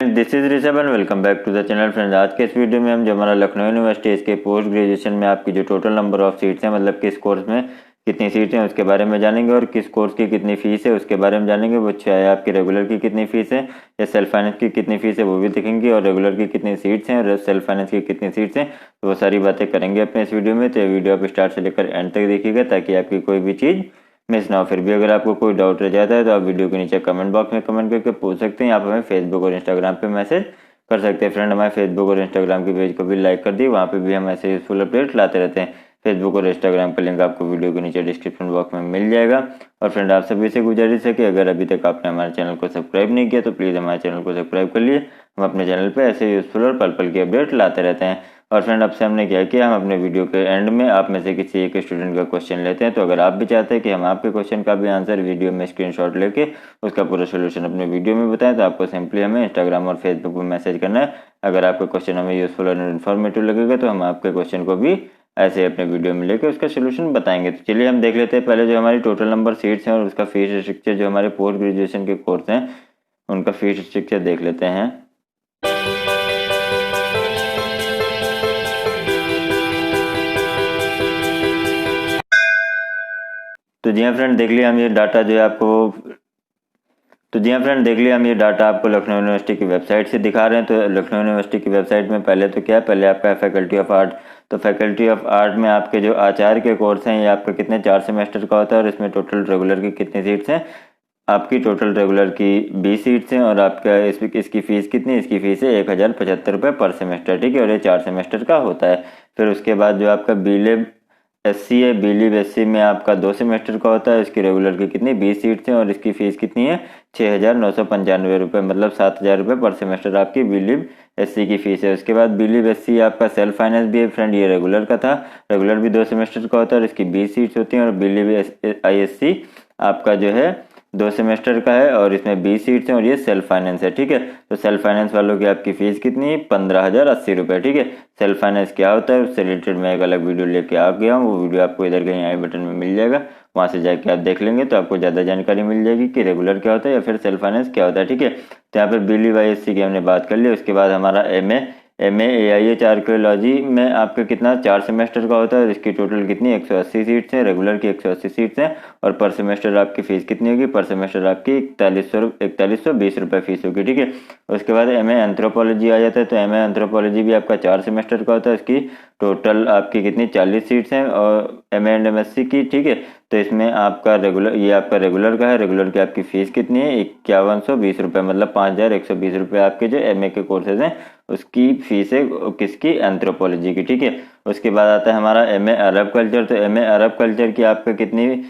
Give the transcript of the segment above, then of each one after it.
This is Rishabh and welcome back to the channel friends. आज के इस वीडियो में हम जो हमारा लखनऊ यूनिवर्सिटी इसके पोस्ट ग्रेजुएशन में आपकी जो टोटल नंबर ऑफ सीट्स हैं, मतलब किस कोर्स में कितनी सीट्स हैं उसके बारे में जानेंगे, और किस कोर्स की कितनी फीस है उसके बारे में जानेंगे। वो चाहे आपकी रेगुलर की कितनी फीस है या सेल्फ फाइनेंस की कितनी फीस है वो भी देखेंगे, और रेगुलर की कितनी सीट्स हैं और सेल्फ फाइनेंस की कितनी सीट्स हैं, तो वो सारी बातें करेंगे अपने इस वीडियो में। तो ये वीडियो आप स्टार्ट से लेकर एंड तक देखिएगा ताकि आपकी कोई भी चीज़ मिस ना हो। फिर भी अगर आपको कोई डाउट रह जाता है तो आप वीडियो के नीचे कमेंट बॉक्स में कमेंट करके पूछ सकते हैं। आप हमें फेसबुक और इंस्टाग्राम पे मैसेज कर सकते हैं। फ्रेंड, हमारे फेसबुक और इंस्टाग्राम के पेज को भी लाइक कर दिए, वहाँ पे भी हम ऐसे यूजफुल अपडेट लाते रहते हैं। फेसबुक और इंस्टाग्राम का लिंक आपको वीडियो के नीचे डिस्क्रिप्शन बॉक्स में मिल जाएगा। और फ्रेंड, आप सभी से गुजारिश है कि अगर अभी तक आपने हमारे चैनल को सब्सक्राइब नहीं किया तो प्लीज़ हमारे चैनल को सब्सक्राइब कर लिए। हम अपने चैनल पर ऐसे यूजफुल और पल पल की अपडेट लाते रहते हैं। और फ्रेंड, आपसे हमने क्या किया, हम अपने वीडियो के एंड में आप में से किसी एक स्टूडेंट का क्वेश्चन लेते हैं। तो अगर आप भी चाहते हैं कि हम आपके क्वेश्चन का भी आंसर वीडियो में स्क्रीनशॉट लेके उसका पूरा सोल्यूशन अपने वीडियो में बताएं, तो आपको सिंपली हमें इंस्टाग्राम और फेसबुक पर मैसेज करना है। अगर आपका क्वेश्चन हमें यूजफुल और इन्फॉर्मेटिव लगेगा तो हम आपके क्वेश्चन को भी ऐसे अपने वीडियो में लेके उसका सोल्यूशन बताएंगे। तो चलिए हम देख लेते हैं पहले जो हमारी टोटल नंबर सीट्स हैं और उसका फीस स्ट्रक्चर, जो हमारे पोस्ट ग्रेजुएशन के कोर्स हैं उनका फीस स्ट्रक्चर देख लेते हैं। तो जी हाँ फ्रेंड, देख लिया हम ये डाटा जो है आपको हम ये डाटा आपको लखनऊ यूनिवर्सिटी की वेबसाइट से दिखा रहे हैं। तो लखनऊ यूनिवर्सिटी की वेबसाइट में पहले तो क्या है, पहले आपका है फैकल्टी ऑफ आर्ट। तो फैकल्टी ऑफ आर्ट में आपके जो आचार्य के कोर्स हैं ये आपका कितने 4 सेमेस्टर का होता है, और इसमें टोटल रेगुलर की कितनी सीट्स हैं। आपकी टोटल रेगुलर की 20 सीट्स हैं, और आपका इसकी फीस कितनी, इसकी फीस है 1075 रुपये पर सेमेस्टर, ठीक है, और ये 4 सेमेस्टर का होता है। फिर उसके बाद जो आपका बीलिव एससी है, बीलिव एससी में आपका 2 सेमेस्टर का होता है। इसकी रेगुलर की कितनी 20 सीट्स हैं, और इसकी फीस कितनी है 6995 रुपये, मतलब 7000 रुपये पर सेमेस्टर आपकी बीलिव एससी की फीस है। उसके बाद बीलिव एससी आपका सेल्फ फाइनेंस भी है फ्रेंड, ये रेगुलर का था, रेगुलर भी 2 सेमेस्टर का होता है और इसकी 20 सीट्स होती हैं। और बीलिव आईएससी आपका जो है 2 सेमेस्टर का है और इसमें 20 सीट्स हैं, और ये सेल्फ फाइनेंस है, ठीक है। तो सेल्फ फाइनेंस वालों की आपकी फीस कितनी है 15,080 रुपये, ठीक है। सेल्फ फाइनेंस क्या होता है उससे रिलेटेड मैं एक अलग वीडियो लेके आ गया हूँ, वो वीडियो आपको इधर कहीं आई बटन में मिल जाएगा, वहाँ से जाके आप देख लेंगे तो आपको ज़्यादा जानकारी मिल जाएगी कि रेगुलर क्या होता है या फिर सेल्फ फाइनेंस क्या होता है, ठीक है। तो यहाँ पर बीलिव आईएससी की हमने बात कर ली। उसके बाद हमारा एमए एआईएच आर्कियोलॉजी में आपका कितना 4 सेमेस्टर का होता है, और इसकी टोटल कितनी 180 सीट्स हैं, रेगुलर की 180 सीट्स हैं, और पर सेमेस्टर आपकी फीस कितनी होगी, पर सेमेस्टर आपकी 4120 रुपये फीस होगी, ठीक है। उसके बाद एमए एंथ्रोपोलॉजी आ जाता है। तो एमए एंथ्रोपोलॉजी भी आपका 4 सेमेस्टर का होता है, इसकी टोटल आपकी कितनी 40 सीट्स हैं, और एमए एंड एमएससी की, ठीक है। तो इसमें आपका रेगुलर, ये आपका रेगुलर का है, रेगुलर की आपकी फीस कितनी है 5120 रुपये, मतलब 5120 रुपये आपके जो एमए के कोर्सेज हैं उसकी फीस है किसकी, एंथ्रोपोलॉजी की, ठीक है। उसके बाद आता है हमारा एमए अरब कल्चर। तो एमए अरब कल्चर की आपका कितनी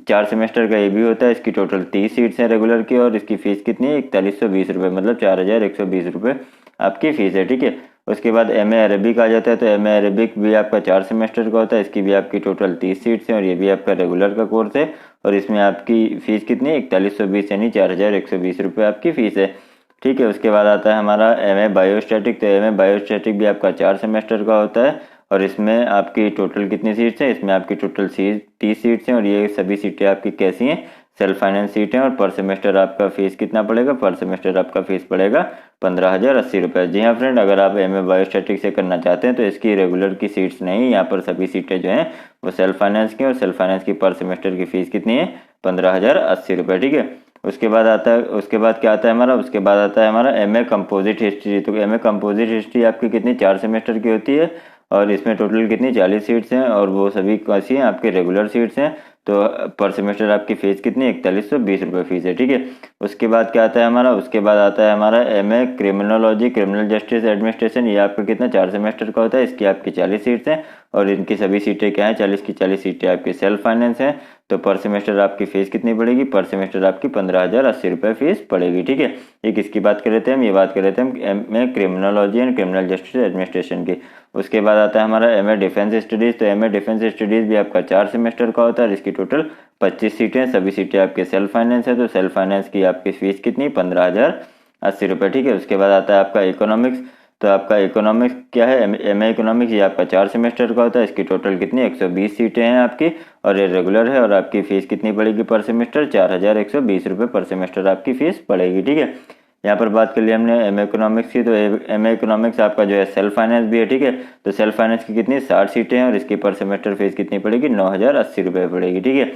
4 सेमेस्टर का ये भी होता है, इसकी टोटल 30 सीट्स हैं रेगुलर की, और इसकी फीस कितनी है 4120 रुपये, मतलब 4120 रुपये आपकी फीस है, ठीक है। उसके बाद एमए अरबिक आ जाता है। तो एमए अरबिक भी आपका 4 सेमेस्टर का होता है, इसकी भी आपकी टोटल 30 सीट्स हैं, और ये भी आपका रेगुलर का कोर्स है, और इसमें आपकी फीस कितनी है 4120 यानी 4120 रुपये आपकी फीस है, ठीक है। उसके बाद आता है हमारा एमए बायोस्टैटिक। तो एमए बायोस्टैटिक भी आपका 4 सेमेस्टर का होता है, और इसमें आपकी टोटल कितनी सीट्स हैं, इसमें आपकी टोटल 30 सीट्स हैं, और ये सभी सीटें आपकी कैसी हैं, सेल्फ फाइनेंस सीट हैं, और पर सेमेस्टर आपका फीस कितना पड़ेगा, पर सेमेस्टर आपका फीस पड़ेगा 15,080 रुपये। जी हाँ फ्रेंड, अगर आप एमए बायोस्टैटिक से करना चाहते हैं तो इसकी रेगुलर की सीट्स नहीं, यहाँ पर सभी सीटें जो हैं वो सेल्फ फाइनेंस की, और सेल्फ फाइनेंस की पर सेमेस्टर की फीस कितनी है 15,080 रुपये, ठीक है। उसके बाद क्या आता है हमारा, उसके बाद आता है हमारा एमए कंपोजिट हिस्ट्री। तो एमए कंपोजिट हिस्ट्री आपकी कितनी 4 सेमेस्टर की होती है, और इसमें टोटल कितनी 40 सीट्स हैं, और वो सभी कैसी हैं आपके रेगुलर सीट्स हैं। तो पर सेमेस्टर आपकी फीस कितनी 4120 रुपये फीस है, ठीक है। उसके बाद क्या आता है हमारा, उसके बाद आता है हमारा MA criminology, criminal justice administration. ये आपका कितना 4 सेमेस्टर का होता है, इसकी आपकी 40 सीट्स हैं, और इनकी सभी सीटें क्या हैं 40 की 40 सीटें आपकी सेल्फ फाइनेंस हैं। तो पर सेमेस्टर आपकी फीस कितनी पड़ेगी, पर सेमेस्टर आपकी 15,080 रुपये फीस पड़ेगी, ठीक है। ये किसकी बात कर रहे थे हम, ये बात कर रहे थे हम MA criminology and criminal justice administration की। उसके बाद आता है हमारा एमए डिफेंस स्टडीज़। तो एमए डिफेंस स्टडीज़ भी आपका 4 सेमेस्टर का होता है, और इसकी टोटल 25 सीटें, सभी सीटें आपके सेल्फ फाइनेंस है। तो सेल्फ फाइनेंस की आपकी फीस कितनी 15,080 रुपये, ठीक है। उसके बाद आता है आपका इकोनॉमिक्स। तो आपका इकोनॉमिक्स क्या है, एमए इकोनॉमिक्स, ये आपका 4 सेमेस्टर का होता है, इसकी टोटल कितनी 120 सीटें हैं आपकी, और ये रेगुलर है, और आपकी फीस कितनी पड़ेगी पर सेमेस्टर 4120 रुपये पर सेमेस्टर आपकी फीस पड़ेगी, ठीक है। यहाँ पर बात कर लिया हमने एम इकोनॉमिक्स की, तो एम इकोनॉमिक्स आपका जो है सेल्फ फाइनेंस भी है, ठीक है। तो सेल्फ फाइनेंस की कितनी 60 सीटें हैं और इसकी पर सेमेस्टर फीस कितनी पड़ेगी 9,080 रुपये पड़ेगी, ठीक है।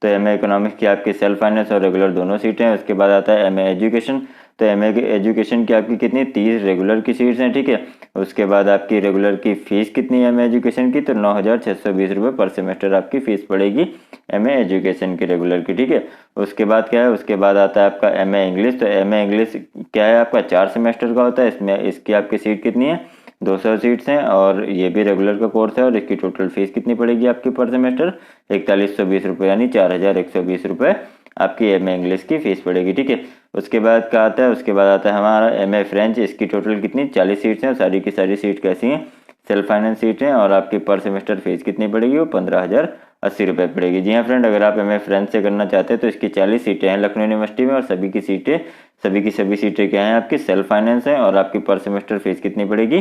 तो एम इकोनॉमिक्स की आपकी सेल्फ फाइनेंस और रेगुलर दोनों सीटें हैं। उसके बाद आता है एम एजुकेशन, तो एम एजुकेशन की आपकी कितनी 30 रेगुलर की सीट्स हैं, ठीक है। उसके बाद आपकी रेगुलर की फीस कितनी है एम एजुकेशन की, तो 9,620 रुपये पर सेमेस्टर आपकी फीस पड़ेगी एम एजुकेशन की रेगुलर की, ठीक है। उसके बाद क्या है, उसके बाद आता है आपका एम इंग्लिश, तो एम इंग्लिश क्या है आपका 4 सेमेस्टर का होता है। इसमें इसकी आपकी सीट कितनी है 200 सीट्स हैं और ये भी रेगुलर का कोर्स है और इसकी टोटल फीस कितनी पड़ेगी आपकी पर सेमेस्टर 4120 रुपये, यानी 4,120 रुपये आपकी एम ए इंग्लिश की फीस पड़ेगी, ठीक है। उसके बाद क्या आता है, उसके बाद आता है हमारा एम ए फ्रेंच, इसकी टोटल कितनी 40 सीट्स हैं और सारी की सारी सीट कैसी हैं सेल्फ फाइनेंस सीट हैं और आपकी पर सेमेस्टर फीस कितनी पड़ेगी वो 15,080 रुपये पड़ेगी। जी हाँ फ्रेंड, अगर आप एम ए फ्रेंच से करना चाहते हैं तो इसकी 40 सीटें हैं लखनऊ यूनिवर्सिटी में और सभी की सीटें क्या हैं आपकी सेल्फ फाइनेंस हैं और आपकी पर सेमेस्टर फीस कितनी पड़ेगी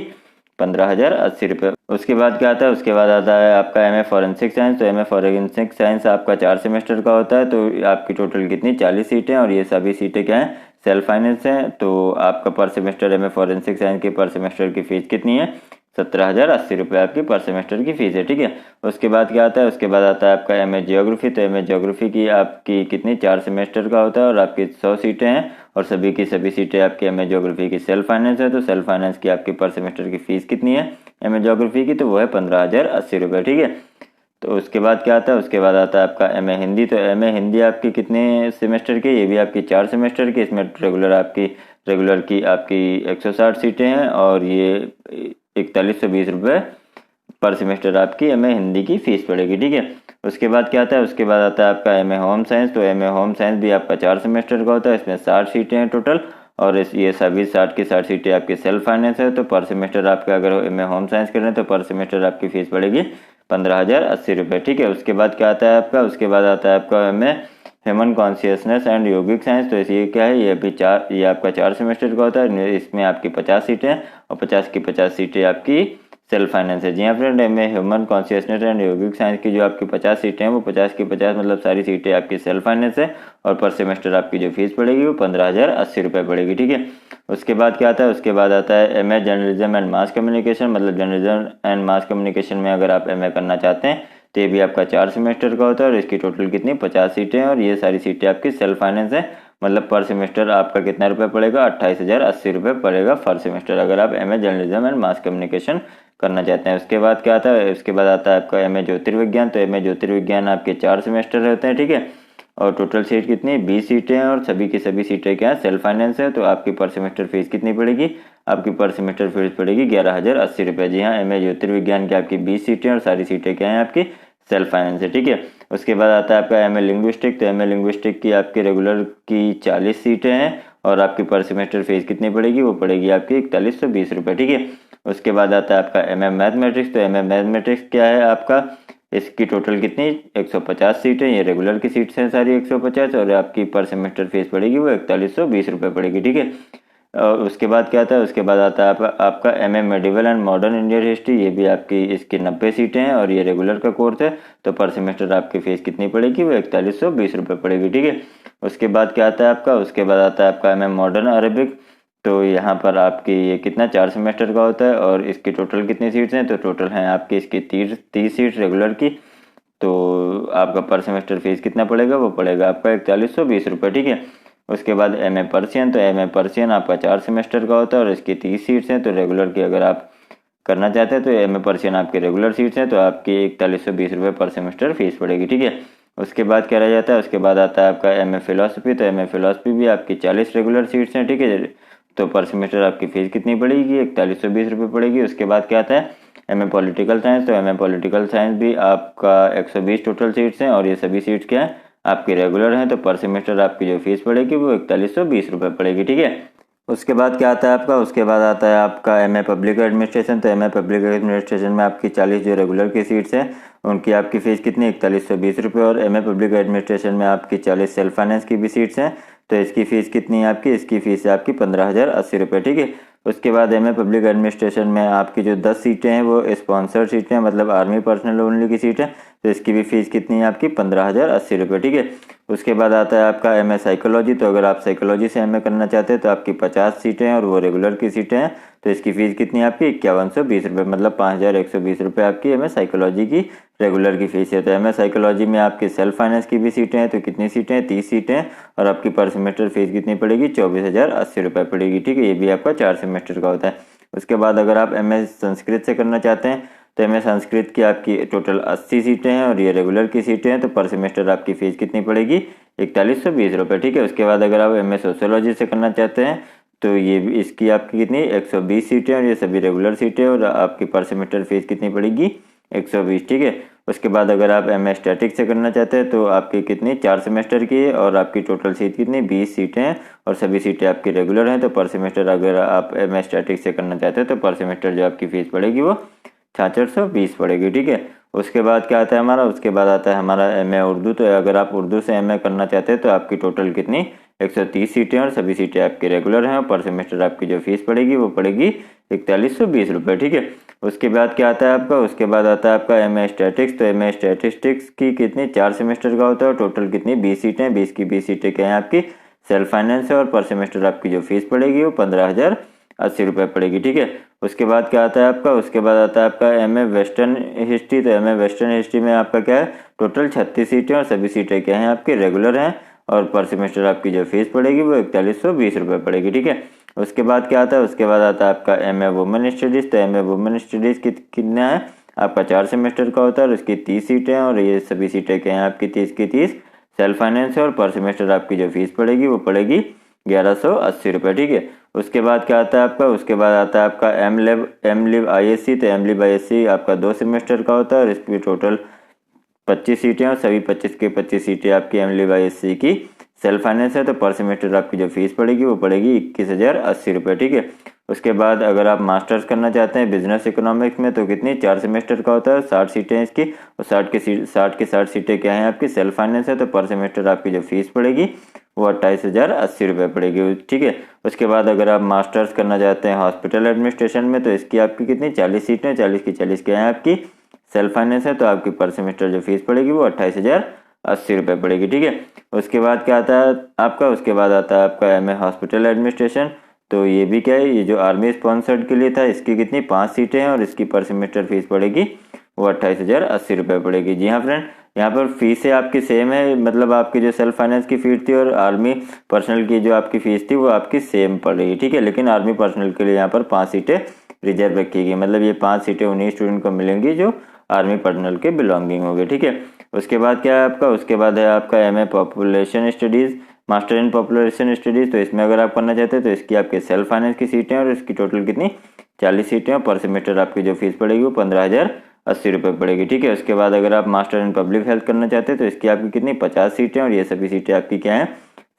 15,080 रुपये। उसके बाद क्या आता है, उसके बाद आता है आपका एम ए फॉरेंसिक साइंस, तो एम ए फॉरेंसिक साइंस आपका 4 सेमेस्टर का होता है। तो आपकी टोटल कितनी 40 सीटें और ये सभी सीटें क्या हैं सेल्फ फाइनेंस हैं। तो आपका per semester M A forensic science की पर सेमेस्टर की फीस कितनी है 17,080 रुपये आपकी पर सेमेस्टर की फीस है, ठीक है। उसके बाद क्या आता है, उसके बाद आता है आपका एम ए जियोग्राफी, तो एम ए जियोग्राफी की आपकी कितनी 4 सेमेस्टर का होता है और आपकी 100 सीटें हैं और सभी की सभी सीटें आपकी एम ए जियोग्राफी की सेल्फ फाइनेंस है। तो सेल्फ फाइनेंस की आपकी पर सेमेस्टर की फीस कितनी है एम ए जियोग्राफी की, तो वो है 15,080 रुपये, ठीक है। तो उसके बाद क्या आता है, उसके बाद आता है आपका एम ए हिंदी, तो एम ए हिंदी आपकी कितने सेमेस्टर की, ये भी आपकी 4 सेमेस्टर की। इसमें रेगुलर की आपकी 160 सीटें हैं और ये 4120 रुपये पर सेमेस्टर आपकी एम ए हिंदी की फीस पड़ेगी, ठीक है। उसके बाद क्या आता है, उसके बाद आता है आपका एम ए होम साइंस, तो एम ए होम साइंस भी आपका 4 सेमेस्टर का होता है। इसमें 60 सीटें हैं टोटल और ये सभी 60 की 60 सीटें आपकी सेल्फ फाइनेंस है। तो पर सेमेस्टर आपका अगर एम ए होम साइंस कर रहे हैं तो पर सेमेस्टर आपकी फीस पड़ेगी 15,080 रुपये, ठीक है। उसके बाद क्या आता है आपका, उसके बाद आता है आपका M A human consciousness and yogic science, तो ये क्या है, ये आपका 4 सेमेस्टर का होता है। इसमें आपकी 50 सीटें हैं और 50 की 50 सीटें आपकी सेल्फ फाइनेंस है। जी हाँ friend, M A human consciousness and yogic science की जो आपकी 50 सीटें हैं वो 50 की 50 मतलब सारी सीटें आपकी सेल्फ फाइनेंस है और पर सेमेस्टर आपकी जो फीस पड़ेगी वो 15,080 रुपये पड़ेगी, ठीक है। उसके बाद क्या आता है, उसके बाद आता है M A journalism and mass communication, मतलब जर्नलिज्म एंड मास कम्युनिकेशन में अगर आप एम ए करना चाहते हैं तो ये भी आपका 4 सेमेस्टर का होता है और इसकी टोटल कितनी 50 सीटें हैं और ये सारी सीटें आपकी सेल्फ फाइनेंस है। मतलब पर सेमेस्टर आपका कितना रुपये पड़ेगा 28,080 रुपये पड़ेगा पर सेमेस्टर अगर आप M A journalism and mass communication करना चाहते हैं। उसके बाद क्या आता है, उसके बाद आता है आपका एम ए ज्योतिर्विज्ञान, तो एम ए ज्योतिर्विज्ञान आपके 4 सेमेस्टर रहते हैं, ठीक है। और टोटल सीट कितनी 20 सीटें हैं और सभी की सभी सीटें क्या है सेल्फ फाइनेंस है। तो आपकी पर सेमेस्टर फीस कितनी पड़ेगी, आपकी पर सेमेस्टर फीस पड़ेगी 11,080 रुपये। जी हाँ, एम ए ज्योतिर्विज्ञान की आपकी 20 सीटें और सारी सीटें क्या हैं आपकी सेल्फ फाइनेंस है, ठीक है। उसके बाद आता है आपका एम ए लिंग्विस्टिक, तो एम ए लिंग्विस्टिक की आपकी रेगुलर की 40 सीटें हैं और आपकी पर सेमेस्टर फीस कितनी पड़ेगी, वो पड़ेगी आपकी 4120 रुपये, ठीक है। उसके बाद आता है आपका एम ए मैथमेटिक्स, तो एम ए मैथमेटिक्स क्या है आपका, इसकी टोटल कितनी 150 सीटें, ये रेगुलर की सीट्स हैं सारी 150 और आपकी पर सेमेस्टर फीस पड़ेगी वो 4120 रुपये पड़ेगी, ठीक है। और उसके बाद क्या आता है, उसके बाद आता है आपका M A medieval and modern Indian history, ये भी आपकी इसकी 90 सीटें हैं और ये रेगुलर का कोर्स है। तो पर सेमेस्टर आपकी फीस कितनी पड़ेगी वो 4120 रुपये पड़ेगी, ठीक है। उसके बाद क्या आता है आपका, उसके बाद आता है आपका एम ए मॉडर्न अरेबिक, तो यहाँ पर आपकी ये कितना 4 सेमेस्टर का होता है और इसकी टोटल कितनी सीट्स हैं, तो टोटल हैं आपकी इसकी 30 सीट्स रेगुलर की। तो आपका पर सेमेस्टर फीस कितना पड़ेगा, वो पड़ेगा आपका 4120 रुपये, ठीक है। उसके बाद एम ए पर्सियन, तो एम ए पर्सियन आपका 4 सेमेस्टर का होता है और इसकी 30 सीट्स हैं। तो रेगुलर की अगर आप करना चाहते हैं तो एम ए पर्सियन आपके रेगुलर सीट्स हैं, तो आपकी 4120 रुपये पर सेमेस्टर फीस पड़ेगी, ठीक है। उसके बाद क्या रह जाता है, उसके बाद आता है आपका एम ए फिलोसफी, तो एम ए फिलोसफी भी आपकी 40 रेगुलर सीट्स हैं, ठीक है। तो पर सेमेस्टर आपकी फीस कितनी पड़ेगी 4120 रुपये पड़ेगी। उसके बाद क्या आता है एम ए पॉलिटिकल साइंस, तो एम ए पॉलिटिकल साइंस भी आपका 120 टोटल सीट्स हैं और ये सभी सीट्स क्या है आपकी रेगुलर हैं। तो पर सेमेस्टर आपकी जो फीस पड़ेगी वो 4120 रुपये पड़ेगी, ठीक है। उसके बाद क्या आता है आपका, उसके बाद आता है आपका एम ए पब्लिक एडमिनिस्ट्रेशन, तो एम ए पब्लिक एडमिनिस्ट्रेशन में आपकी 40 जो रेगुलर की सीट्स हैं उनकी आपकी फ़ीस कितनी 4120 रुपये और एम ए पब्लिक एडमिनिस्ट्रेशन में आपकी 40 सेल्फ फाइनेंस की भी सीट्स हैं। तो इसकी फ़ीस कितनी है आपकी, इसकी फ़ीस है आपकी 15,080 रुपये, ठीक है। उसके बाद एम ए पब्लिक एडमिनिस्ट्रेशन में आपकी जो 10 सीटें हैं वो स्पॉन्सर्ड सीटें हैं, मतलब आर्मी पर्सनल ओनली की सीट है। तो इसकी भी फीस कितनी है आपकी 15,080 रुपये। ठीक है, उसके बाद आता है आपका एमए साइकोलॉजी। तो अगर आप साइकोलॉजी से एमए करना चाहते हैं तो आपकी 50 सीटें हैं और वो रेगुलर की सीटें हैं। तो इसकी फीस कितनी है आपकी 5120 रुपये, मतलब 5120 रुपये आपकी एमए साइकोलॉजी की रेगुलर की फीस है। तो एमए साइकोलॉजी में आपकी सेल्फ फाइनेंस की भी सीटें हैं। तो कितनी सीटें हैं 30 सीटें हैं और आपकी पर सेमेस्टर फीस कितनी पड़ेगी 24,080 रुपये पड़ेगी। ठीक है, ये भी आपका 4 सेमेस्टर का होता है। उसके बाद अगर आप एमए संस्कृत से करना चाहते हैं तो एमए संस्कृत की आपकी टोटल 80 सीटें हैं और ये रेगुलर की सीटें हैं। तो पर सेमेस्टर आपकी फीस कितनी पड़ेगी 4120 रुपये। ठीक है, उसके बाद अगर आप एमए सोशियोलॉजी से करना चाहते हैं तो ये भी इसकी आपकी कितनी 120 सीटें और ये सभी रेगुलर सीटें और आपकी पर सेमेस्टर फीस कितनी पड़ेगी 120। ठीक है, उसके बाद अगर आप एमए स्टैटिक से करना चाहते हैं तो आपकी कितनी 4 सेमेस्टर की है और आपकी टोटल सीट कितनी 20 सीटें हैं और सभी सीटें आपकी रेगुलर हैं। तो पर सेमेस्टर अगर आप एमए स्टैटिक से करना चाहते हैं तो पर सेमेस्टर जो आपकी फीस पड़ेगी वो 6620 पड़ेगी। ठीक है, उसके बाद क्या आता है हमारा, उसके बाद आता है हमारा एमए उर्दू। तो अगर आप उर्दू से एमए करना चाहते हैं तो आपकी टोटल कितनी 130 सीटें और सभी सीटें आपकी रेगुलर हैं और पर सेमेस्टर आपकी जो फीस पड़ेगी वो पड़ेगी 4120 रुपये। ठीक है, उसके बाद क्या आता है आपका, उसके बाद आता है आपका एमए स्टैटिक्स। तो एमए स्टैटिस्टिक्स की कितनी 4 सेमेस्टर का होता है और टोटल कितनी 20 सीटें, 20 की 20 सीटें क्या हैं आपकी सेल्फ फाइनेंस है और पर सेमेस्टर आपकी जो फीस पड़ेगी वो 15,080 रुपये पड़ेगी। ठीक है, उसके बाद क्या आता है आपका, उसके बाद आता है आपका एमए वेस्टर्न हिस्ट्री। तो एमए वेस्टर्न हिस्ट्री में आपका क्या है टोटल 36 सीटें और सभी सीटें क्या हैं आपकी रेगुलर हैं और पर सेमेस्टर आपकी जो फीस पड़ेगी वो 4120 रुपये पड़ेगी। ठीक है, उसके बाद क्या आता है, उसके बाद आता है आपका एमए वुमेन स्टडीज़। तो एमए वुमेन स्टडीज़ कितना है आपका 4 सेमेस्टर का होता है और उसकी 30 सीटें हैं और ये सभी सीटें क्या हैं आपकी 30 की 30 सेल्फ फाइनेंस है और पर सेमेस्टर आपकी जो फीस पड़ेगी वो पड़ेगी 1180 रुपये। ठीक है, उसके बाद क्या आता है आपका, उसके बाद आता है आपका एम लिव ISC। तो एम लिव ISC आपका 2 सेमेस्टर का होता है और इसकी टोटल 25 सीटें और सभी 25 के 25 सीटें आपकी एम लिव ISC की सेल्फ फाइनेंस है। तो पर सेमेस्टर आपकी जो फीस पड़ेगी वो पड़ेगी 21,080 रुपये। ठीक है, उसके बाद अगर आप मास्टर्स करना चाहते हैं बिजनेस इकोनॉमिक्स में तो कितनी 4 सेमेस्टर का होता है 60 सीटें इसकी और 60 सीटें क्या हैं आपकी सेल्फ फाइनेंस है। तो पर सेमेस्टर आपकी जो फीस पड़ेगी वो 28,080 रुपये पड़ेगी। ठीक है, उसके बाद अगर आप मास्टर्स करना चाहते हैं हॉस्पिटल एडमिनिस्ट्रेशन में तो इसकी आपकी कितनी 40 सीटें, 40 की 40 क्या हैं आपकी सेल्फ फाइनेंस है। तो आपकी पर सेमेस्टर जो फीस पड़ेगी वो 28,080 रुपये पड़ेगी। ठीक है, उसके बाद क्या आता है आपका, उसके बाद आता है आपका एमए हॉस्पिटल एडमिनिस्ट्रेशन। तो ये भी क्या है, ये जो आर्मी स्पॉन्सर्ड के लिए था इसकी कितनी 5 सीटें हैं और इसकी पर सेमेस्टर फीस पड़ेगी वो 28,080 रुपये पड़ेगी। जी हाँ फ्रेंड, यहाँ पर फीसें आपकी सेम है, मतलब आपकी जो सेल्फ फाइनेंस की फीस थी और आर्मी पर्सनल की जो आपकी फीस थी वो आपकी सेम पड़ेगी। ठीक है, लेकिन आर्मी पर्सनल के लिए यहाँ पर 5 सीटें रिजर्व रखी गई, मतलब ये 5 सीटें उन्हीं स्टूडेंट को मिलेंगी जो आर्मी पर्सनल के बिलोंगिंग होंगे। ठीक है, उसके बाद क्या है आपका, उसके बाद है आपका MA population studies, master in population studies. तो इसमें अगर आप करना चाहते हैं तो इसकी आपके सेल्फ फाइनेंस की सीटें और इसकी टोटल कितनी 40 सीटें और पर सेमेस्टर आपकी जो फीस पड़ेगी वो 15,080 रुपये पड़ेगी। ठीक है, उसके बाद अगर आप मास्टर इन पब्लिक हेल्थ करना चाहते हैं तो इसकी आपकी कितनी 50 सीटें और ये सभी सीटें आपकी क्या हैं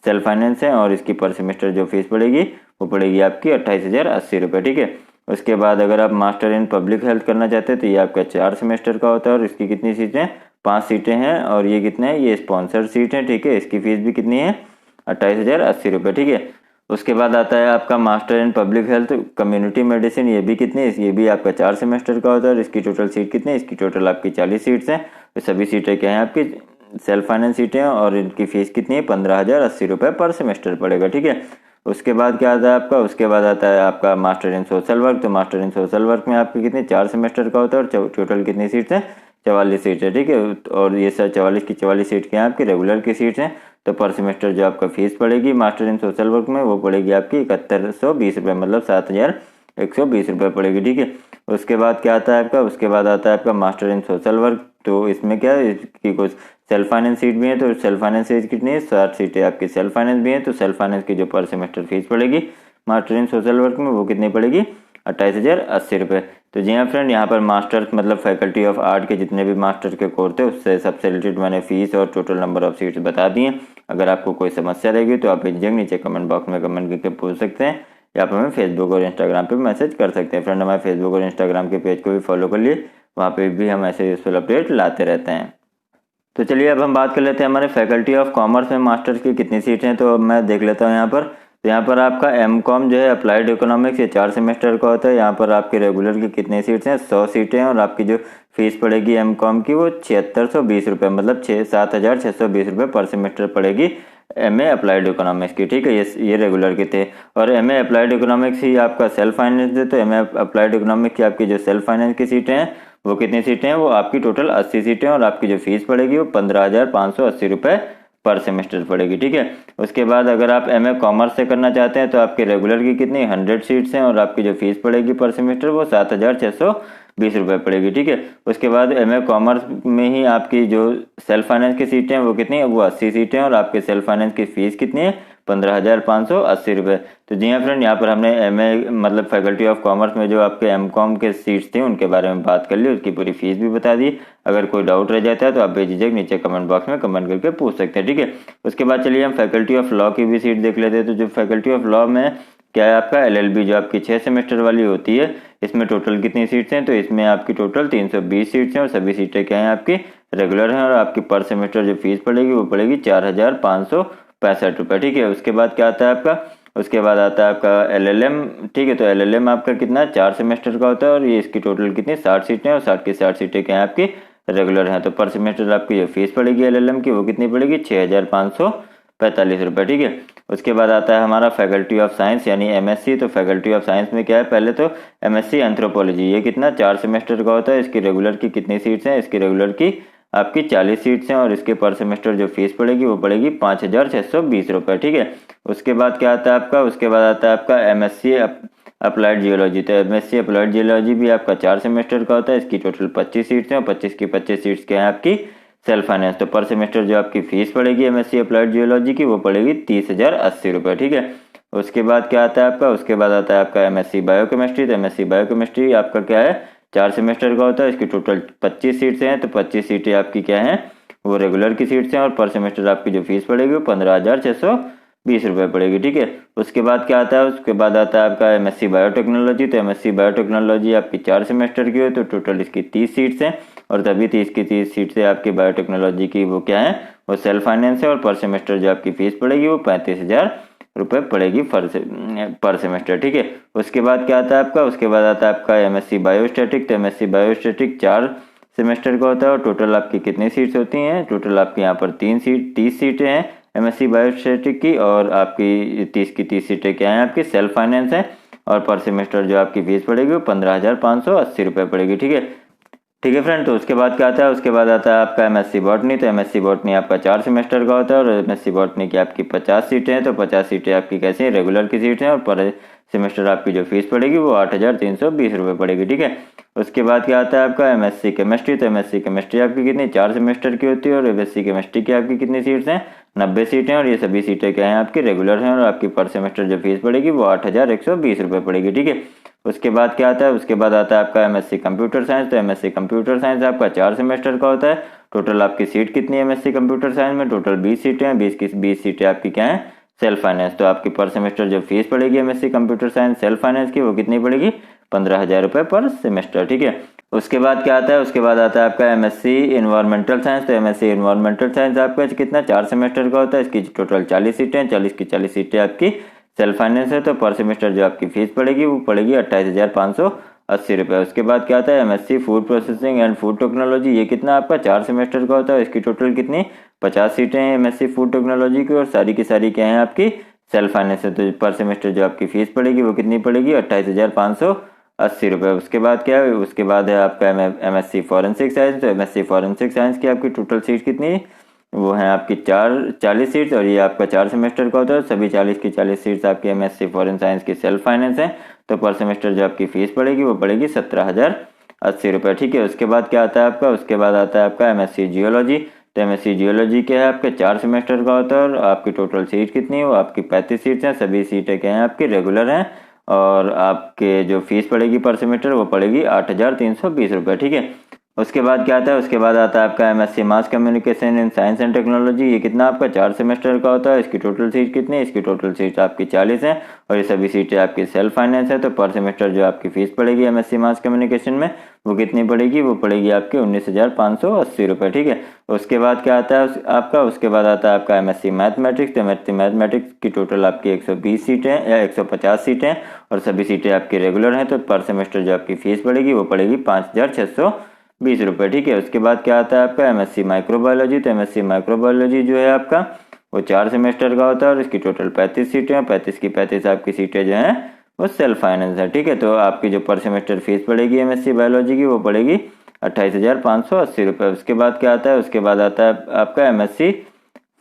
सेल्फ फाइनेंस हैं और इसकी पर सेमेस्टर जो फीस पड़ेगी वो पड़ेगी आपकी 28,080 रुपये। ठीक है, उसके बाद अगर आप मास्टर इन पब्लिक हेल्थ करना चाहते हैं तो ये आपका 4 सेमेस्टर का होता है और इसकी कितनी सीटें 5 सीटें हैं और ये कितने हैं ये स्पॉन्सर्ड सीट है। ठीक है, इसकी फीस भी कितनी है 28,080 रुपये। ठीक है, उसके बाद आता है आपका master in public health community medicine. ये भी कितने, ये भी आपका 4 सेमेस्टर का होता है और इसकी टोटल सीट कितनी है, इसकी टोटल आपकी 40 सीट्स हैं। तो सभी सीटें क्या हैं आपकी सेल्फ फाइनेंस सीटें हैं और इनकी फीस कितनी है 15,080 रुपये पर सेमेस्टर पड़ेगा। ठीक है, उसके बाद क्या आता है आपका, उसके बाद आता है आपका मास्टर इन सोशल वर्क। तो मास्टर इन सोशल वर्क में आपकी कितनी 4 सेमेस्टर का होता है और टोटल कितनी सीट्स हैं 44 सीट है। ठीक है, और ये सर 44 की 44 सीट क्या हैं आपकी रेगुलर की सीट्स हैं। तो पर सेमेस्टर जो आपका फीस पड़ेगी मास्टर इन सोशल वर्क में वो पड़ेगी आपकी 7120 रुपये, मतलब 7,120 रुपये पड़ेगी। ठीक है, उसके बाद क्या आता है आपका, उसके बाद आता है आपका मास्टर इन सोशल वर्क। तो इसमें क्या है इसकी कुछ सेल्फ फाइनेंस सीट भी है। तो सेल्फ फाइनेंस सीट कितनी है 60 सीटें आपकी सेल्फ फाइनेंस भी है। तो सेल्फ फाइनेंस की जो पर सेमेस्टर फीस पड़ेगी मास्टर इन सोशल वर्क में वो कितनी पड़ेगी 28,080 रुपये। तो जी हाँ फ्रेंड, यहाँ पर मास्टर्स मतलब फैकल्टी ऑफ आर्ट के जितने भी मास्टर के कोर्स थे उससे सबसे रिलेटेड मैंने फीस और टोटल नंबर ऑफ सीट्स बता दी हैं। अगर आपको कोई समस्या रहेगी तो आप बेझिझक नीचे कमेंट बॉक्स में कमेंट करके पूछ सकते हैं या आप हमें फेसबुक और इंस्टाग्राम पे मैसेज कर सकते हैं। फ्रेंड, हमारे फेसबुक और इंस्टाग्राम के पेज को भी फॉलो कर लिए, वहाँ पे भी हम ऐसे यूजफुल अपडेट लाते रहते हैं। तो चलिए अब हम बात कर लेते हैं हमारे फैकल्टी ऑफ कॉमर्स में मास्टर्स की कितनी सीटें हैं। तो अब मैं देख लेता हूँ यहाँ पर। तो यहाँ पर आपका M.Com जो है अप्लाइड इकोनॉमिक्स, ये 4 सेमेस्टर का होता है। यहाँ पर आपके रेगुलर की कितनी सीट्स हैं, 100 सीटें हैं, और आपकी जो फीस पड़ेगी M.Com की वो 7620 रुपये, मतलब 7620 रुपये पर सेमेस्टर पड़ेगी MA अप्लाइड इकोनॉमिक्स की। ठीक है, ये रेगुलर के थे। और MA अप्लाइड इकोनॉमिक्स ही आपका सेल्फ फाइनेंस है, तो MA अप्लाइड इकोनॉमिक्स की आपकी जो सेल्फ फाइनेंस की सीटें हैं वो कितनी सीटें हैं, वो आपकी टोटल 80 सीटें हैं, और आपकी जो फीस पड़ेगी वो 15,580 रुपये पर सेमेस्टर पड़ेगी। ठीक है, उसके बाद अगर आप MA कॉमर्स से करना चाहते हैं तो आपके रेगुलर की कितनी 100 सीट्स हैं, और आपकी जो फीस पड़ेगी पर सेमेस्टर वो 7,620 रुपये पड़ेगी। ठीक है, उसके बाद MA कॉमर्स में ही आपकी जो सेल्फ फाइनेंस की सीटें हैं वो कितनी है, वो 80 सीटें हैं, और आपके सेल्फ फाइनेंस की फीस कितनी है, 15,580 रुपये। तो जी हाँ फ्रेंड, यहाँ पर हमने MA मतलब फैकल्टी ऑफ कॉमर्स में जो आपके M.Com के सीट्स थे उनके बारे में बात कर ली, उसकी पूरी फीस भी बता दी। अगर कोई डाउट रह जाता है तो आप बेझिझक नीचे कमेंट बॉक्स में कमेंट करके पूछ सकते हैं। ठीक है, उसके बाद चलिए हम फैकल्टी ऑफ लॉ की भी सीट देख लेते हैं। तो जो फैकल्टी ऑफ लॉ में क्या है, आपका LLB जो आपकी 6 सेमेस्टर वाली होती है, इसमें टोटल कितनी सीट्स हैं, तो इसमें आपकी टोटल 320 सीट्स हैं, और सभी सीटें क्या हैं, आपकी रेगुलर हैं, और आपकी पर सेमेस्टर जो फीस पड़ेगी वो पड़ेगी 4,565 रुपये। ठीक है, उसके बाद क्या आता है आपका, उसके बाद आता है आपका LLM। ठीक है, तो LLM आपका कितना 4 सेमेस्टर का होता है, और ये इसकी टोटल कितनी 60 सीटें हैं, और 60 की 60 सीटें क्या हैं, आपकी रेगुलर हैं। तो पर सेमेस्टर आपकी जो फीस पड़ेगी LLM की वो कितनी पड़ेगी 6,545 रुपये। ठीक है, उसके बाद आता है हमारा फैकल्टी ऑफ साइंस यानी MSc। तो फैकल्टी ऑफ साइंस में क्या है, पहले तो MSc एंथ्रोपोलॉजी, ये कितना 4 सेमेस्टर का होता है। इसकी रेगुलर की कितनी सीट्स हैं, इसकी रेगुलर की आपकी 40 सीट्स हैं, और इसके पर सेमेस्टर जो फीस पड़ेगी वो पड़ेगी 5,620 रुपये। ठीक है, उसके बाद क्या आता है आपका, उसके बाद आता है आपका MSc अप्लाइड जियोलॉजी। तो MSc अप्लाइड जियोलॉजी भी आपका 4 सेमेस्टर का होता है। इसकी टोटल 25 सीट्स हैं, और 25 की 25 सीट्स क्या है आपकी सेल्फ फाइनेंस। तो पर सेमेस्टर जो आपकी फीस पड़ेगी MSc अप्लाइड जियोलॉजी की वो पड़ेगी 30,080 रुपये। ठीक है, उसके बाद क्या आता है आपका, उसके बाद आता है आपका MSc बायोकेमिस्ट्री। तो MSc बायोकेमिस्ट्री आपका क्या है 4 सेमेस्टर का होता है। इसकी टोटल 25 सीट्स हैं, तो 25 सीटें आपकी क्या हैं, वो रेगुलर की सीट्स हैं, और पर सेमेस्टर आपकी जो फीस पड़ेगी वो 15,620 रुपये पड़ेगी। ठीक है, उसके बाद क्या आता है, उसके बाद आता है आपका MSc बायोटेक्नोलॉजी। तो MSc बायोटेक्नोलॉजी आपकी 4 सेमेस्टर की है, तो टोटल इसकी 30 सीट्स हैं, और तभी 30 की 30 सीट से आपकी बायोटेक्नोलॉजी की वो क्या है, वो सेल्फ फाइनेंस है, और पर सेमेस्टर जो आपकी फीस पड़ेगी वो 35,000 रुपये पड़ेगी पर सेमेस्टर। ठीक है, उसके बाद क्या आता है आपका, उसके बाद आता है आपका MSc बायोस्टैटिक। तो MSc बायोस्टैटिक 4 सेमेस्टर का होता है, और टोटल आपकी कितनी सीट्स होती हैं, टोटल आपकी यहाँ पर 30 सीटें हैं MSc बायोस्टैटिक की, और आपकी 30 की 30 सीटें क्या हैं, आपकी सेल्फ फाइनेंस है, और पर सेमेस्टर जो आपकी फीस पड़ेगी वो 15,580 रुपये पड़ेगी। ठीक है फ्रेंड, तो उसके बाद क्या आता है, उसके बाद आता है आपका MSc बॉटनी। तो MSc बॉटनी आपका 4 सेमेस्टर का होता है, और MSc बॉटनी की आपकी 50 सीटें हैं। तो 50 सीटें आपकी कैसी हैं, रेगुलर की सीटें हैं, और पर सेमेस्टर आपकी जो फीस पड़ेगी वो 8,320 रुपये पड़ेगी। ठीक है, उसके बाद क्या आता है आपका MSc केमिस्ट्री। तो MSc केमिस्ट्री आपकी कितनी 4 सेमेस्टर की होती है, और MSc केमिस्ट्री की आपकी कितनी सीट्स हैं 90 सीटें, और ये सभी सीटें क्या हैं आपकी रेगुलर हैं, और आपकी पर सेमेस्टर जो फीस पड़ेगी वो 8,120 रुपये पड़ेगी। ठीक है, उसके बाद क्या आता है, उसके बाद आता है आपका MSc कंप्यूटर साइंस। तो MSc कंप्यूटर साइंस आपका 4 सेमेस्टर का होता है। टोटल आपकी सीट कितनी है MSc कंप्यूटर साइंस में, टोटल 20 सीटें हैं। 20 की 20 सीटें आपकी क्या हैं सेल्फ फाइनेंस। तो आपकी पर सेमेस्टर जो फीस पड़ेगी MSc computer science self finance की वो कितनी पड़ेगी 15,000 रुपये पर सेमेस्टर। ठीक है, उसके बाद क्या आता है, उसके बाद आता है आपका MSc इन्वायरमेंटल साइंस। तो MSc इन्वायरमेंटल साइंस आपका कितना 4 सेमेस्टर का होता है। इसकी टोटल 40 सीटें हैं, 40 की 40 सीटें आपकी सेल्फ फाइनेंस है। तो पर सेमेस्टर जो आपकी फीस पड़ेगी वो पड़ेगी 28,580 रुपये। उसके बाद क्या आता है MSc food processing and food technology. ये कितना आपका 4 सेमेस्टर का होता है। इसकी टोटल कितनी 50 सीटें हैं MSc फूड टेक्नोलॉजी की, और सारी की सारी क्या है आपकी सेल्फ फाइनेंस है। तो पर सेमेस्टर जो आपकी फीस पड़ेगी वो कितनी पड़ेगी 28,580 रुपये। उसके बाद क्या है, उसके बाद है आपका MSc फॉरेंसिक साइंस। तो MSc फॉरेंसिक साइंस की आपकी टोटल सीट कितनी वो है आपकी 40 सीट्स, और ये आपका 4 सेमेस्टर का होता है। सभी 40 की 40 सीट्स आपकी MSc फॉरेन साइंस की सेल्फ फाइनेंस है। तो पर सेमेस्टर जो आपकी फीस पड़ेगी वो पड़ेगी 17,080 रुपये। ठीक है, उसके बाद क्या आता है आपका, उसके बाद आता है आपका MSc जियोलॉजी। तो MSc जियोलॉजी क्या है आपके 4 सेमेस्टर का होता है, और आपकी टोटल सीट कितनी है वो आपकी 35 सीट्स हैं। सभी सीटें क्या हैं आपकी रेगुलर हैं, और आपके जो फीस पड़ेगी पर सेमेस्टर वो पड़ेगी 8,320 रुपये। ठीक है, उसके बाद क्या आता है, उसके बाद आता है आपका MSc mass communication in science and technology. ये कितना आपका 4 सेमेस्टर का होता है। इसकी टोटल सीट कितनी है, इसकी टोटल सीट आपकी 40 है और ये सभी सीटें आपकी सेल्फ फाइनेंस है। तो पर सेमेस्टर जो आपकी फीस पड़ेगी एमएससी मास कम्युनिकेशन में वो कितनी पड़ेगी, वो पड़ेगी आपकी 19,580 रुपये। ठीक है। उसके बाद क्या आता है आपका, उसके बाद आता है आपका एमएससी मैथमेटिक्स। तो एमएससी मैथमेटिक्स की टोटल आपकी 120 सीटें या 150 सीटें और सभी सीटें आपकी रेगुलर हैं। तो पर सेमेस्टर जो आपकी फीस पड़ेगी वो पड़ेगी 5,620 रुपये। ठीक है। उसके बाद क्या आता है आपका एमएससी माइक्रोबायोलॉजी। तो एमएससी माइक्रोबायोलॉजी जो है आपका वो 4 सेमेस्टर का होता है और इसकी टोटल 35 सीटें हैं। 35 की 35 आपकी सीटें जो हैं वो सेल्फ फाइनेंस है। ठीक है। तो आपकी जो पर सेमेस्टर फीस पड़ेगी एमएससी बायोलॉजी की वो पड़ेगी 28,580 रुपये। उसके बाद क्या आता है, उसके बाद आता है आपका एमएससी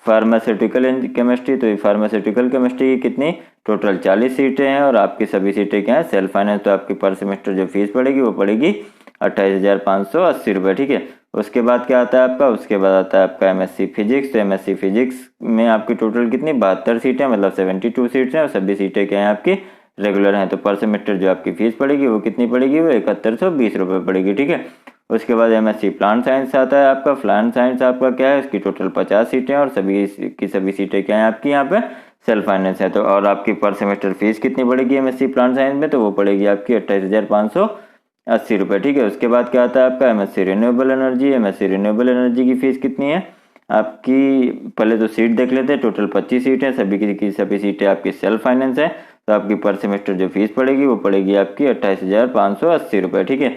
फार्मास्यूटिकल केमिस्ट्री। तो फार्मास्यूटिकल केमिस्ट्री की कितनी टोटल 40 सीटें हैं और आपकी सभी सीटें क्या है सेल्फ फाइनेंस। तो आपकी पर सेमेस्टर जो फीस पड़ेगी वो पड़ेगी 28,580 रुपये। ठीक है। उसके बाद क्या आता है आपका, उसके बाद आता है आपका एमएससी फिजिक्स। तो एमएससी फिजिक्स में आपकी टोटल कितनी 72 सीटें मतलब 72 सीट्स हैं और सभी सीटें क्या हैं आपकी रेगुलर हैं। तो पर सेमेस्टर जो आपकी फीस पड़ेगी वो कितनी पड़ेगी, वो 7120 रुपये पड़ेगी। ठीक है। उसके बाद एमएससी प्लांट साइंस आता है आपका। प्लांट साइंस आपका क्या है, इसकी टोटल 50 सीटें और सभी की सभी सीटें क्या है आपकी यहाँ पे सेल्फ फाइनेंस है। तो और आपकी पर सेमेस्टर फीस कितनी पड़ेगी एमएससी प्लांट साइंस में, तो वो पड़ेगी आपकी 28,580 रुपये। ठीक है। उसके बाद क्या आता है आपका MSc renewable energy. MSc renewable energy की फीस कितनी है आपकी, पहले तो सीट देख लेते हैं। टोटल 25 सीट है, सभी की सभी सीटें आपकी सेल्फ फाइनेंस है। तो आपकी पर सेमेस्टर जो फीस पड़ेगी वो पड़ेगी आपकी 28,580 रुपये। ठीक है।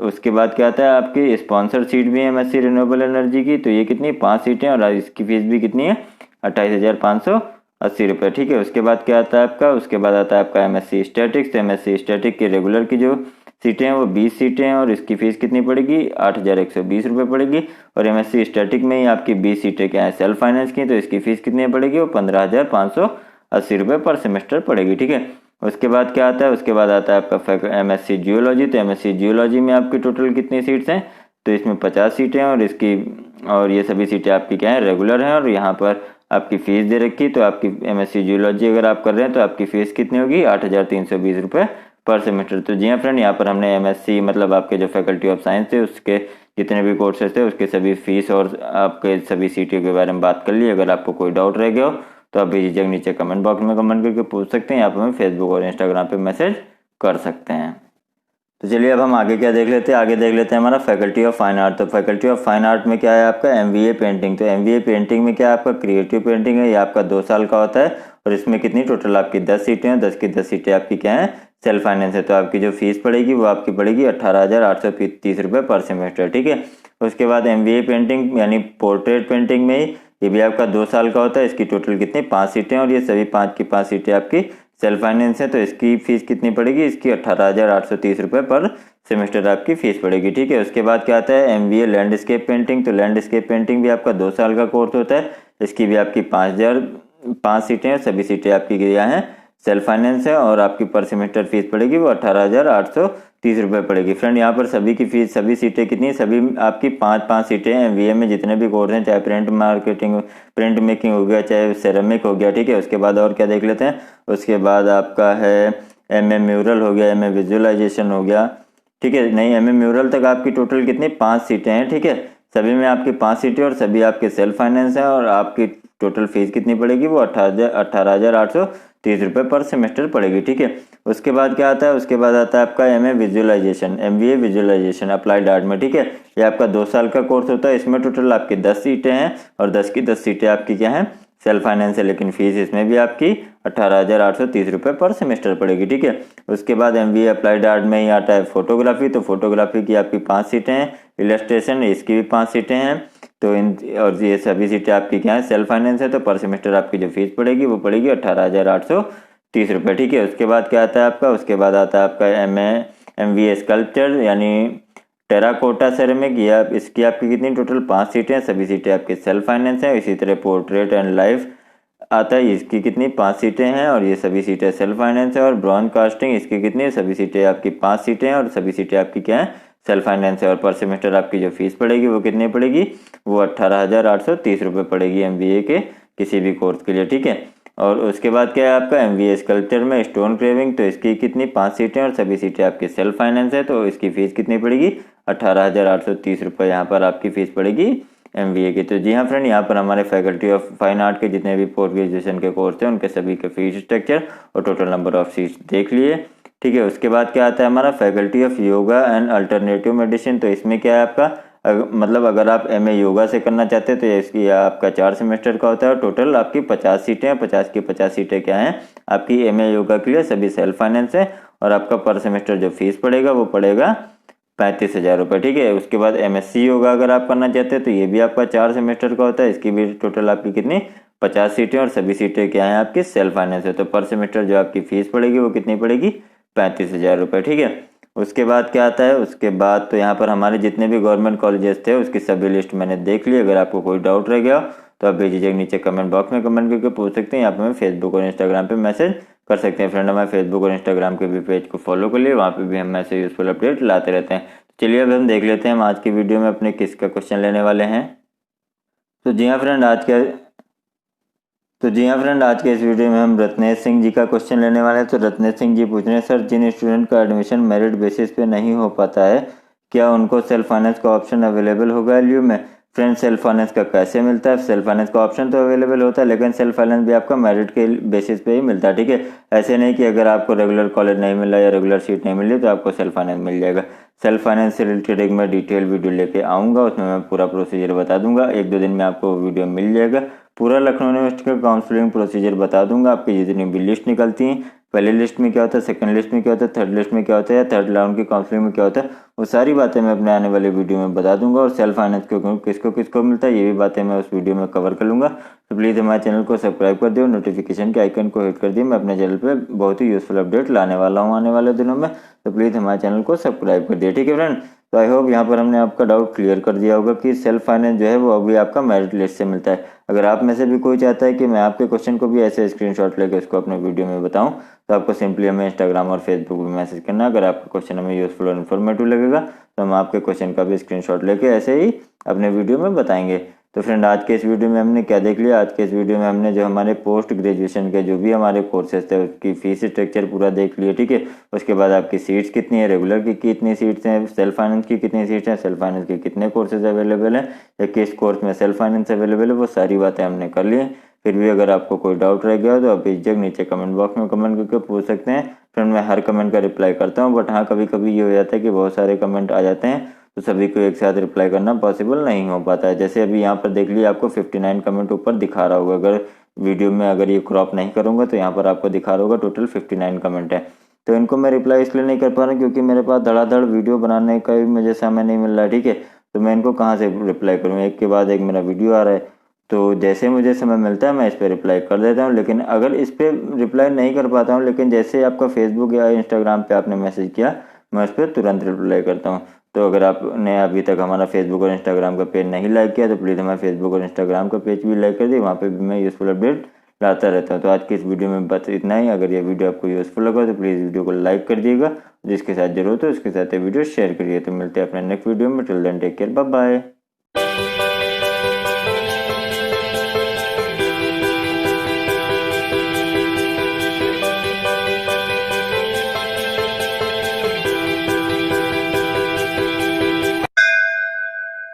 उसके बाद क्या आता है आपकी स्पॉन्सर सीट भी है एमएससी रिन्यूएबल एनर्जी की। तो ये कितनी 5 सीटें और इसकी फीस भी कितनी है 28,580 रुपये। ठीक है। उसके बाद क्या आता है आपका, उसके बाद आता है आपका एमएससी स्टैटिक्स। तो एमएससी स्टैटिक की रेगुलर की जो सीटें हैं वो 20 सीटें हैं और इसकी फीस कितनी पड़ेगी 8,120 रुपये पड़ेगी। और एमएससी स्टैटिक में ही आपकी 20 सीटें क्या है सेल्फ फाइनेंस की। तो इसकी फीस कितनी पड़ेगी, वो 15,580 रुपये पर सेमेस्टर पड़ेगी। ठीक है। उसके बाद क्या आता है, उसके बाद आता है आपका एमएससी जियोलॉजी। तो एमएससी जियोलॉजी में आपकी टोटल कितनी सीट्स हैं, तो इसमें 50 सीटें हैं और ये सभी सीटें आपकी क्या है रेगुलर हैं और यहाँ पर आपकी फीस दे रखी। तो आपकी एमएससी जियोलॉजी अगर आप कर रहे हैं तो आपकी फीस कितनी होगी 8,320 रुपये पर सेमेस्टर। तो जी हाँ फ्रेंड, यहाँ पर हमने एमएससी मतलब आपके जो फैकल्टी ऑफ साइंस थे उसके जितने भी कोर्सेज थे उसके सभी फीस और आपके सभी सीटें के बारे में बात कर ली। अगर आपको कोई डाउट रह गया हो तो आप बेझिझक नीचे कमेंट बॉक्स में कमेंट करके पूछ सकते हैं, या आप हमें फेसबुक और इंस्टाग्राम पे मैसेज कर सकते हैं। तो चलिए अब हम आगे क्या देख लेते हैं, आगे देख लेते हैं हमारा फैकल्टी ऑफ फाइन आर्ट। तो फैकल्टी ऑफ फाइन आर्ट में क्या है आपका एमवीए पेंटिंग। तो एमवीए पेंटिंग में क्या है आपका क्रिएटिव पेंटिंग है, ये आपका 2 साल का होता है और इसमें कितनी टोटल आपकी 10 सीटें हैं। 10 की 10 सीटें आपकी क्या है सेल्फ फाइनेंस है। तो आपकी जो फीस पड़ेगी वो आपकी पड़ेगी 18,830 रुपये पर सेमेस्टर। ठीक है। उसके बाद एमवीए पेंटिंग यानी पोर्ट्रेट पेंटिंग में ही ये भी आपका 2 साल का होता है। इसकी टोटल कितनी 5 सीटें और ये सभी 5 की 5 सीटें आपकी सेल्फ फाइनेंस है। तो इसकी फीस कितनी पड़ेगी, इसकी 18,830 रुपये पर सेमेस्टर आपकी फीस पड़ेगी। ठीक है। उसके बाद क्या आता है एमवीए लैंडस्केप पेंटिंग। तो लैंडस्केप पेंटिंग भी आपका 2 साल का कोर्स होता है। इसकी भी आपकी 5 सीटें हैं, सभी सीटें आपकी क्या हैं सेल्फ फाइनेंस है और आपकी पर सेमेस्टर फीस पड़ेगी वो 18,830 रुपये पड़ेगी। फ्रेंड यहाँ पर सभी की फीस सभी सीटें कितनी, सभी आपकी 5 सीटें हैं एमवीए में जितने भी कोर्स हैं, चाहे प्रिंट मार्केटिंग प्रिंट मेकिंग हो गया, चाहे सेरेमिक हो गया। ठीक है। उसके बाद और क्या देख लेते हैं, उसके बाद आपका है एमए म्यूरल हो गया, एमए विजुअलाइजेशन हो गया। ठीक है। नहीं, एमए म्यूरल तक आपकी टोटल कितनी 5 सीटें हैं। ठीक है। सभी में आपकी 5 सीटें और सभी आपके सेल्फ फाइनेंस है और आपकी टोटल फीस कितनी पड़ेगी वो 18,830 रुपये पर सेमेस्टर पड़ेगी। ठीक है। उसके बाद क्या आता है, उसके बाद आता है आपका MA visualisation, MVA visualisation applied art में। ठीक है। ये आपका 2 साल का कोर्स होता है। इसमें टोटल आपकी 10 सीटें हैं और 10 की 10 सीटें आपकी क्या हैं सेल्फ फाइनेंस है, लेकिन फीस इसमें भी आपकी 18,830 रुपये पर सेमेस्टर पड़ेगी। ठीक है। उसके बाद एमवीए अप्लाइड आर्ट में ही आता है फोटोग्राफी। तो फोटोग्राफी की आपकी 5 सीटें हैं, इलस्ट्रेशन इसकी भी 5 सीटें हैं। तो इन और ये सभी सीटें आपकी क्या है सेल्फ फाइनेंस है। तो पर सेमेस्टर आपकी जो फीस पड़ेगी वो पड़ेगी 18,830 रुपये। ठीक है। उसके बाद क्या आता है आपका, उसके बाद आता है आपका एमवीए स्कल्पचर यानी टेराकोटा सेरेमिक। या इसकी आपकी कितनी टोटल 5 सीटें हैं, सभी सीटें आपकी सेल्फ फाइनेंस है। इसी तरह पोर्ट्रेट एंड लाइफ आता है, इसकी कितनी 5 सीटें हैं और ये सभी सीटें सेल्फ फाइनेंस है। और ब्रॉन्ज कास्टिंग इसकी कितनी सभी सीटें आपकी 5 सीटें हैं और सभी सीटें आपकी क्या है सेल्फ फाइनेंस है। और पर सेमेस्टर आपकी जो फीस पड़ेगी वो कितनी पड़ेगी, वो 18,830 रुपये पड़ेगी एमबीए के किसी भी कोर्स के लिए। ठीक है। और उसके बाद क्या है आपका MBA स्कल्पचर में स्टोन क्रेविंग, तो इसकी कितनी 5 सीटें और सभी सीटें आपकी सेल्फ फाइनेंस है, तो इसकी फ़ीस कितनी पड़ेगी 18,830 रुपये यहाँ पर आपकी फ़ीस पड़ेगी MBA की। तो जी हाँ फ्रेंड, यहाँ पर हमारे फैकल्टी ऑफ फाइन आर्ट के जितने भी पोस्ट ग्रेजुएशन के कोर्स हैं उनके सभी के फीस स्ट्रक्चर और टोटल नंबर ऑफ सीट्स देख लिए। ठीक है, उसके बाद क्या आता है हमारा faculty of yoga and alternative medicine. तो इसमें क्या है आपका मतलब अगर आप MA योगा से करना चाहते हैं तो इसकी आपका 4 सेमेस्टर का होता है और टोटल आपकी 50 सीटें हैं। 50 की 50 सीटें क्या हैं आपकी MA योगा के लिए, सभी सेल्फ फाइनेंस है और आपका पर सेमेस्टर जो फीस पड़ेगा वो पड़ेगा 35,000 रुपये। ठीक है, उसके बाद MSc योगा अगर आप करना चाहते हैं तो ये भी आपका 4 सेमेस्टर का होता है, इसकी भी टोटल आपकी कितनी 50 सीटें और सभी सीटें क्या हैं आपकी सेल्फ फाइनेंस है। तो पर सेमेस्टर जो आपकी फीस पड़ेगी वो कितनी पड़ेगी 35,000 रुपये। ठीक है, उसके बाद क्या आता है, उसके बाद तो यहाँ पर हमारे जितने भी गवर्नमेंट कॉलेजेस थे उसकी सभी लिस्ट मैंने देख ली। अगर आपको कोई डाउट रह गया तो आप बेझिझक नीचे कमेंट बॉक्स में कमेंट करके पूछ सकते हैं, यहाँ पे हमें फेसबुक और इंस्टाग्राम पे मैसेज कर सकते हैं। फ्रेंड हमारे फेसबुक और इंस्टाग्राम के भी पेज को फॉलो कर लिए, वहाँ पे भी हम ऐसे यूजफुल अपडेट लाते रहते हैं। चलिए अब हम देख लेते हैं हम आज की वीडियो में अपने किसका क्वेश्चन लेने वाले हैं। तो जी हाँ फ्रेंड, आज के इस वीडियो में हम रत्नेश सिंह जी का क्वेश्चन लेने वाले हैं। तो रत्नेश सिंह जी पूछ रहे हैं, सर जिन स्टूडेंट का एडमिशन मेरिट बेसिस पे नहीं हो पाता है क्या उनको सेल्फ फाइनेंस का ऑप्शन अवेलेबल होगा LU में? फ्रेंड सेल्फ फाइनेंस का कैसे मिलता है? सेल्फ फाइनेंस का ऑप्शन तो अवेलेबल होता है लेकिन सेल्फ फाइनेंस भी आपका मेरिट के बेसिस पे ही मिलता है। ठीक है, ऐसे नहीं कि अगर आपको रेगुलर कॉलेज नहीं मिला या रेगुलर सीट नहीं मिली तो आपको सेल्फ फाइनेंस मिल जाएगा। सेल्फ फाइनेंस से रिलेटेड एक मैं डिटेल वीडियो लेके आऊँगा, उसमें मैं पूरा प्रोसीजर बता दूंगा। 1-2 दिन में आपको वीडियो मिल जाएगा। पूरा लखनऊ यूनिवर्सिटी का काउंसलिंग प्रोसीजर बता दूंगा। आपकी जितनी भी लिस्ट निकलती हैं, पहले लिस्ट में क्या होता है, सेकंड लिस्ट में क्या होता है, थर्ड लिस्ट में क्या होता है या थर्ड राउंड की काउंसलिंग में क्या होता है, वो सारी बातें मैं अपने आने वाले वीडियो में बता दूंगा। और सेल्फ फाइनेंस किसको किसको मिलता है ये भी बातें मैं उस वीडियो में कवर कर लूँगा। तो प्लीज़ हमारे चैनल को सब्सक्राइब कर दिए और नोटिफिकेशन के आइकन को हिट कर दिए। मैं अपने चैनल पर बहुत ही यूजफुल अपडेट लाने वाला हूँ आने वाले दिनों में, तो प्लीज़ हमारे चैनल को सब्सक्राइब कर दिए। ठीक है फ्रेंड, तो आई होप यहाँ पर हमने आपका डाउट क्लियर कर दिया होगा कि सेल्फ फाइनेंस जो है वो अभी आपका मेरिट लिस्ट से मिलता है। अगर आप में से भी कोई चाहता है कि मैं आपके क्वेश्चन को भी ऐसे स्क्रीनशॉट लेकर उसको अपने वीडियो में बताऊं तो आपको सिंपली हमें इंस्टाग्राम और फेसबुक पे मैसेज करना। अगर आपका क्वेश्चन हमें यूजफुल और इन्फॉर्मेटिव लगेगा तो हम आपके क्वेश्चन का भी स्क्रीनशॉट लेके ऐसे ही अपने वीडियो में बताएंगे। तो फ्रेंड आज के इस वीडियो में हमने क्या देख लिया, आज के इस वीडियो में हमने जो हमारे पोस्ट ग्रेजुएशन के जो भी हमारे कोर्सेज थे उसकी फीस स्ट्रक्चर पूरा देख लिया। ठीक है, उसके बाद आपकी सीट्स कितनी है, रेगुलर की कितनी सीट्स हैं, सेल्फ फाइनेंस की कितनी सीट्स हैं, सेल्फ फाइनेंस के कितने कोर्सेज अवेलेबल हैं या किस कोर्स में सेल्फ फाइनेंस अवेलेबल है, वो सारी बातें हमने कर ली। फिर भी अगर आपको कोई डाउट रह गया हो तो आप बेझिझक नीचे कमेंट बॉक्स में कमेंट करके पूछ सकते हैं। फ्रेंड मैं हर कमेंट का रिप्लाई करता हूँ, बट हाँ कभी कभी ये हो जाता है कि बहुत सारे कमेंट आ जाते हैं तो सभी को एक साथ रिप्लाई करना पॉसिबल नहीं हो पाता है। जैसे अभी यहाँ पर देख लिया आपको 59 कमेंट ऊपर दिखा रहा होगा, अगर वीडियो में अगर ये क्रॉप नहीं करूँगा तो यहाँ पर आपको दिखा रहा होगा टोटल 59 कमेंट है। तो इनको मैं रिप्लाई इसलिए नहीं कर पा रहा क्योंकि मेरे पास धड़ाधड़ वीडियो बनाने का भी मुझे समय नहीं मिल रहा है। ठीक है, तो मैं इनको कहाँ से रिप्लाई करूँ, एक के बाद एक मेरा वीडियो आ रहा है, तो जैसे मुझे समय मिलता है मैं इस पर रिप्लाई कर देता हूँ। लेकिन अगर इस पर रिप्लाई नहीं कर पाता हूँ, लेकिन जैसे आपका फेसबुक या इंस्टाग्राम पे आपने मैसेज किया मैं उस पर तुरंत रिप्लाई करता हूँ। तो अगर आपने अभी तक हमारा फेसबुक और इंस्टाग्राम का पेज नहीं लाइक किया तो प्लीज़ हमारे फेसबुक और इंस्टाग्राम का पेज भी लाइक कर दिए, वहाँ पे भी मैं यूजफुल अपडेट लाता रहता हूँ। तो आज की इस वीडियो में बस इतना ही। अगर ये वीडियो आपको यूजफुल लगा तो प्लीज़ वीडियो को लाइक कर दिएगा, जिसके साथ जरूरत हो उसके साथ ये वीडियो शेयर करिए। तो मिलते हैं अपने नेक्स्ट वीडियो में, till then take care, bye bye.